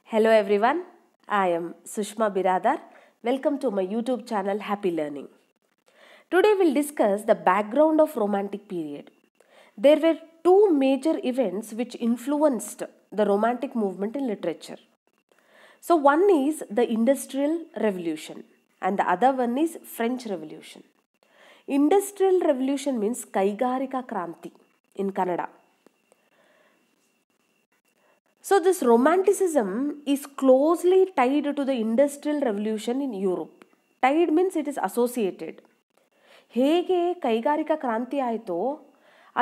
Hello everyone, I am Sushma Biradar. Welcome to my YouTube channel Happy Learning. Today we'll discuss the background of Romantic period. There were two major events which influenced the Romantic movement in literature. So one is the Industrial Revolution and the other one is French Revolution. Industrial Revolution means Kaigarika Kranti in Kannada. So this romanticism is closely tied to the Industrial Revolution in Europe. Tied means it is associated. ಹೇಗೆ ಕೈಗಾರಿಕಾ ಕ್ರಾಂತಿ ಆಯಿತೋ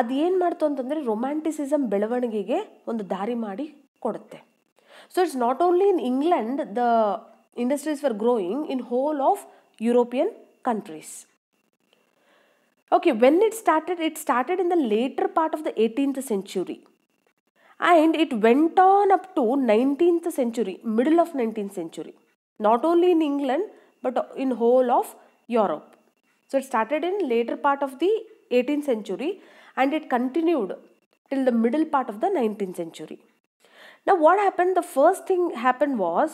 ಅದೇನು ಮಾಡ್ತು ಅಂತಂದರೆ ರೊಮ್ಯಾಂಟಿಸಿಸಮ್ ಬೆಳವಣಿಗೆಗೆ ಒಂದು ದಾರಿ ಮಾಡಿ ಕೊಡುತ್ತೆ. So it's not only in England the industries var growing in hole of European countries. Okay, when it started in the later part of the 18th century. And it went on up to 19th century, middle of 19th century. Not only in England, but in whole of Europe. So it started in later part of the 18th century and it continued till the middle part of the 19th century. Now what happened? The first thing happened was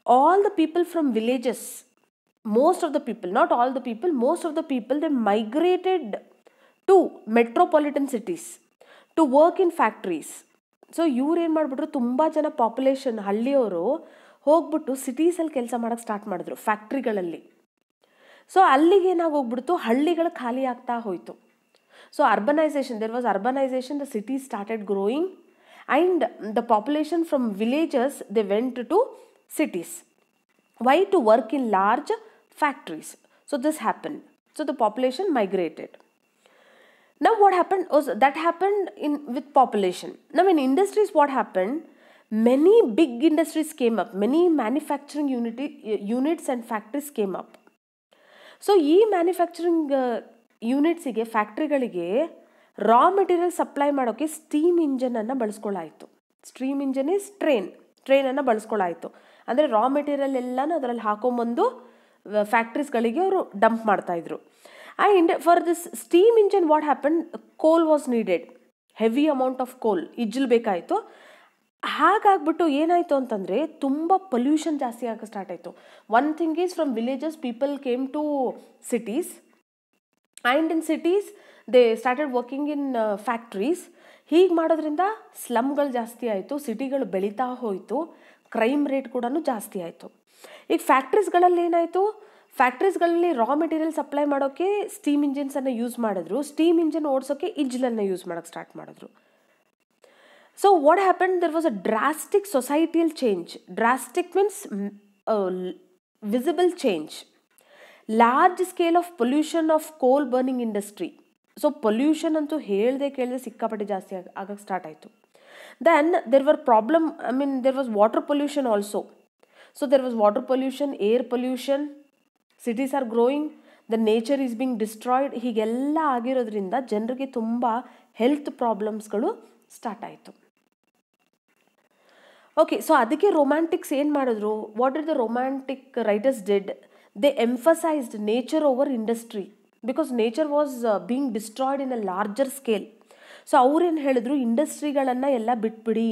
all the people from villages, most of the people, not all the people, most of the people, they migrated to metropolitan cities to work in factories. So ಇವ್ರು ಏನು ಮಾಡಿಬಿಟ್ರು, ತುಂಬ ಜನ population ಹಳ್ಳಿಯವರು ಹೋಗ್ಬಿಟ್ಟು ಸಿಟೀಸಲ್ಲಿ ಕೆಲಸ ಮಾಡೋಕ್ಕೆ start ಮಾಡಿದ್ರು ಫ್ಯಾಕ್ಟ್ರಿಗಳಲ್ಲಿ. So ಅಲ್ಲಿಗೆ ಏನಾಗೋಗ್ಬಿಡ್ತು, ಹಳ್ಳಿಗಳು ಖಾಲಿ ಆಗ್ತಾ ಹೋಯಿತು. So urbanization, there was urbanization, the city started growing and the population from villages they went to cities. Why? To work in large factories. So this happened. So the population migrated. Now what happened was that happened with population. Now in industries what happened? Many big industries came up. Many manufacturing units and factories came up. So ಈ manufacturing ಯೂನಿಟ್ಸಿಗೆ ಫ್ಯಾಕ್ಟ್ರಿಗಳಿಗೆ raw material supply ಮಾಡೋಕ್ಕೆ steam ಇಂಜನನ್ನು ಬಳಸ್ಕೊಳ್ಳಾಯಿತು. Steam engine is ಟ್ರೈನನ್ನು ಬಳಸ್ಕೊಳ್ಳಾಯಿತು. ಅಂದರೆ raw material ಎಲ್ಲನೂ ಅದರಲ್ಲಿ ಹಾಕೊಂಬಂದು ಫ್ಯಾಕ್ಟ್ರೀಸ್ಗಳಿಗೆ ಅವರು ಡಂಪ್ ಮಾಡ್ತಾಯಿದ್ರು. And for this steam engine what happen, coal was needed, heavy amount of coal, ಇಜ್ಜಲ್ ಬೇಕಾಯಿತು. ಹಾಗಾಗ್ಬಿಟ್ಟು ಏನಾಯಿತು ಅಂತಂದರೆ ತುಂಬ ಪೊಲ್ಯೂಷನ್ ಜಾಸ್ತಿ ಆಗ ಸ್ಟಾರ್ಟ್ ಆಯಿತು. One thing is from villages people came to cities and in cities they started working in factories. ಹೀಗೆ ಮಾಡೋದ್ರಿಂದ ಸ್ಲಮ್ಗಳು ಜಾಸ್ತಿ ಆಯಿತು, ಸಿಟಿಗಳು ಬೆಳೀತಾ ಹೋಯಿತು, ಕ್ರೈಮ್ ರೇಟ್ ಕೂಡ ಜಾಸ್ತಿ ಆಯಿತು. ಈಗ ಫ್ಯಾಕ್ಟ್ರೀಸ್ಗಳಲ್ಲಿ ಏನಾಯಿತು, ಫ್ಯಾಕ್ಟ್ರೀಸ್ಗಳಲ್ಲಿ ರಾ ಮೆಟೀರಿಯಲ್ ಸಪ್ಲೈ ಮಾಡೋಕ್ಕೆ ಸ್ಟೀಮ್ ಇಂಜಿನ್ಸನ್ನು ಯೂಸ್ ಮಾಡಿದ್ರು, ಸ್ಟೀಮ್ ಇಂಜಿನ್ ಓಡಿಸೋಕ್ಕೆ ಇಜ್ಲನ್ನು ಯೂಸ್ ಮಾಡೋಕ್ಕೆ ಸ್ಟಾರ್ಟ್ ಮಾಡಿದ್ರು. So what happen, there was a drastic ಸೊಸೈಟಿಯಲ್ change. Drastic means visible change. Large scale of pollution of coal burning industry. So pollution ಅಂತೂ ಕೇಳದೆ ಸಿಕ್ಕಾಪಟ್ಟೆ ಜಾಸ್ತಿ ಆಗಕ್ಕೆ ಸ್ಟಾರ್ಟ್ ಆಯಿತು. Then there were problem, there was water pollution also. So there was water pollution, air pollution, cities are growing, the nature is being destroyed. ಹೀಗೆಲ್ಲ ಆಗಿರೋದ್ರಿಂದ ಜನರಿಗೆ ತುಂಬ ಹೆಲ್ತ್ ಪ್ರಾಬ್ಲಮ್ಸ್ಗಳು ಸ್ಟಾರ್ಟ್ ಆಯಿತು. ಓಕೆ, ಸೊ ಅದಕ್ಕೆ ರೊಮ್ಯಾಂಟಿಕ್ಸ್ ಏನು ಮಾಡಿದ್ರು, what is the romantic writers did, they emphasised nature over industry because nature was being destroyed in a larger scale. So ಅವ್ರೇನು ಹೇಳಿದ್ರು, ಇಂಡಸ್ಟ್ರಿಗಳನ್ನು ಎಲ್ಲ ಬಿಟ್ಬಿಡಿ,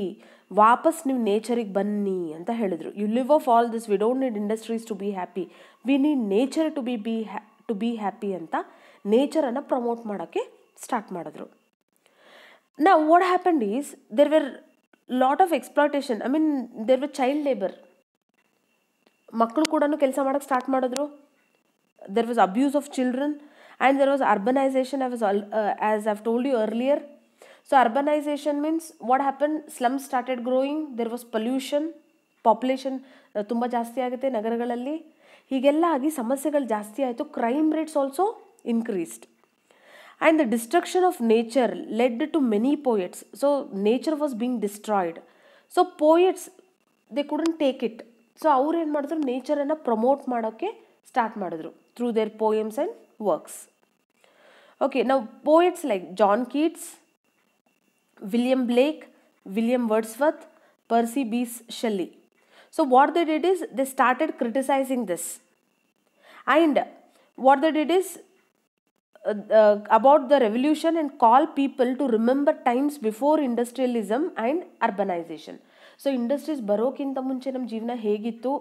ವಾಪಸ್ ನೀವು ನೇಚರಿಗೆ ಬನ್ನಿ ಅಂತ ಹೇಳಿದ್ರು. You live off all this, we don't need industries to be happy, we need nature to be happy ಅಂತ ನೇಚರನ್ನು ಪ್ರಮೋಟ್ ಮಾಡೋಕ್ಕೆ ಸ್ಟಾರ್ಟ್ ಮಾಡಿದ್ರು. Now what happened is there were lot of exploitation, there were child labour. ಮಕ್ಕಳು ಕೂಡ ಕೆಲಸ ಮಾಡೋಕ್ಕೆ start ಮಾಡಿದ್ರು. There was abuse of children and there was urbanization, as I've told you earlier. So urbanization means what happened, slums started growing, there was pollution, population ತುಂಬ ಜಾಸ್ತಿ ಆಗುತ್ತೆ ನಗರಗಳಲ್ಲಿ. ಹೀಗೆಲ್ಲ ಆಗಿ ಸಮಸ್ಯೆಗಳು ಜಾಸ್ತಿ ಆಯಿತು, crime rates also increased and the destruction of nature led to many poets. So nature was being destroyed. So poets they couldn't take it. So ಅವ್ರು ಏನು ಮಾಡಿದ್ರು, ನೇಚರನ್ನು ಪ್ರಮೋಟ್ ಮಾಡೋಕ್ಕೆ ಸ್ಟಾರ್ಟ್ ಮಾಡಿದ್ರು through their poems and works. Okay, ನಾವು poets like John Keats, William Blake, William Wordsworth, Percy Bysshe Shelley. So what they did is they started criticizing this, and what they did is about the revolution and call people to remember times before industrialism and urbanization. So industries ಬರೋಕ್ಕಿಂತ ಮುಂಚೆ ನಮ್ಮ ಜೀವನ ಹೇಗಿತ್ತು,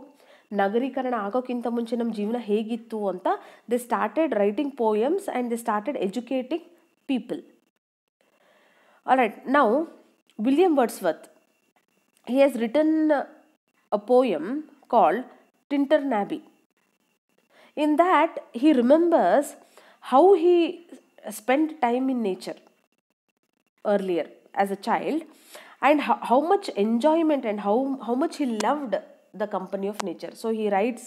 ನಗರೀಕರಣ ಆಗೋಕ್ಕಿಂತ ಮುಂಚೆ ನಮ್ಮ ಜೀವನ ಹೇಗಿತ್ತು ಅಂತ they started writing poems and they started educating people. All right, now William Wordsworth, he has written a poem called Tinternabie. In that he remembers how he spent time in nature earlier as a child, and how much enjoyment and how much he loved the company of nature. So he writes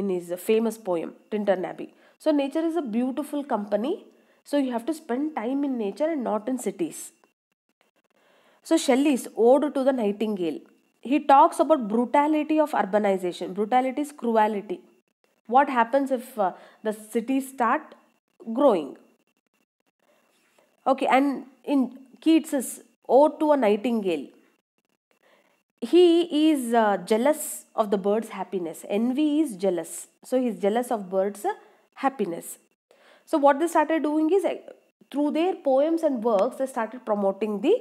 in his famous poem Tinternabie. So nature is a beautiful company, so you have to spend time in nature and not in cities. So Shelley's Ode to the Nightingale, he talks about brutality of urbanization. Brutality is cruelty. What happens if the cities start growing? Okay, and in Keats's Ode to a Nightingale, he is jealous of the bird's happiness. Envy is jealous. So he is jealous of birds' happiness. So what they started doing is, through their poems and works, they started promoting the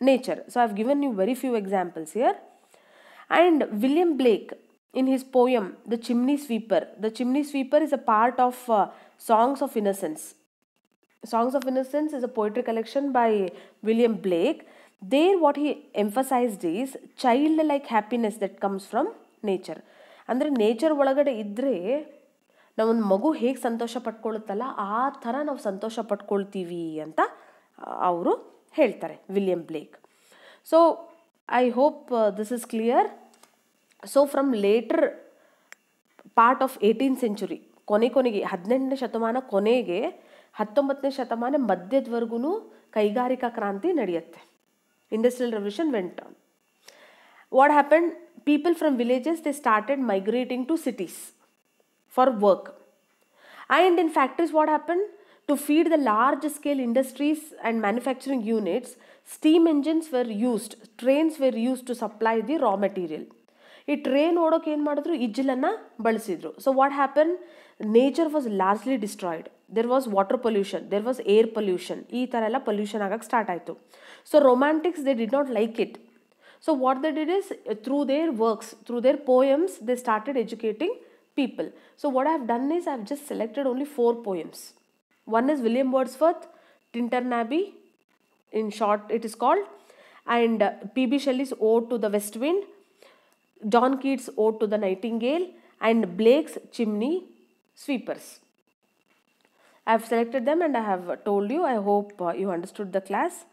nature. So I've given you very few examples here. And William Blake, in his poem The Chimney Sweeper, the Chimney Sweeper is a part of Songs of Innocence. Songs of Innocence is a poetry collection by William Blake. There what he emphasized is childlike happiness that comes from nature. ಅಂದರೆ nature ಒಳಗಡೆ ಇದ್ದರೆ ನಾವೊಂದು ಮಗು ಹೇಗೆ ಸಂತೋಷ ಪಟ್ಕೊಳ್ಳುತ್ತಲ್ಲ ಆ ಥರ ನಾವು ಸಂತೋಷ ಪಟ್ಕೊಳ್ತೀವಿ ಅಂತ ಅವರು ಹೇಳ್ತಾರೆ, William ಬ್ಲೇಕ್. So I hope this is clear. So from later part of 18th century, ಕೊನೆಗೆ 18ನೇ ಶತಮಾನ ಕೊನೆಗೆ 19ನೇ ಶತಮಾನ ಮಧ್ಯದವರೆಗೂ ಕೈಗಾರಿಕಾ ಕ್ರಾಂತಿ ನಡೆಯುತ್ತೆ. Industrial revolution went on. What happen? People from villages they started migrating to cities for work. And in factories what happened? To feed the large scale industries and manufacturing units, steam engines were used, trains were used to supply the raw material. ಈ train ಓಡೋಕೆ ಏನು ಮಾಡಿದ್ರು? ಇಜ್ಜಲನ್ನು ಬಳಸಿದ್ರು. So what happen? Nature was largely destroyed. There was water pollution, there was air pollution, ಈ ಥರ ಎಲ್ಲ pollution ಆಗಕ್ಕೆ ಸ್ಟಾರ್ಟ್ ಆಯಿತು. So romantics they did not like it. So what they did is, through their works, through their poems, they started educating people. So what I have done is I have just selected only 4 poems. One is William Wordsworth, Tinternabie, in short it is called, and P.B. Shelley's Ode to the West Wind, John Keats' Ode to the Nightingale, and Blake's Chimney Sweepers. I have selected them and I have told you. I hope you understood the class.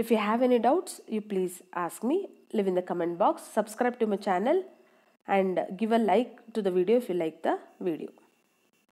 If you have any doubts, you please ask me. Leave in the comment box. Subscribe to my channel and give a like to the video if you like the video.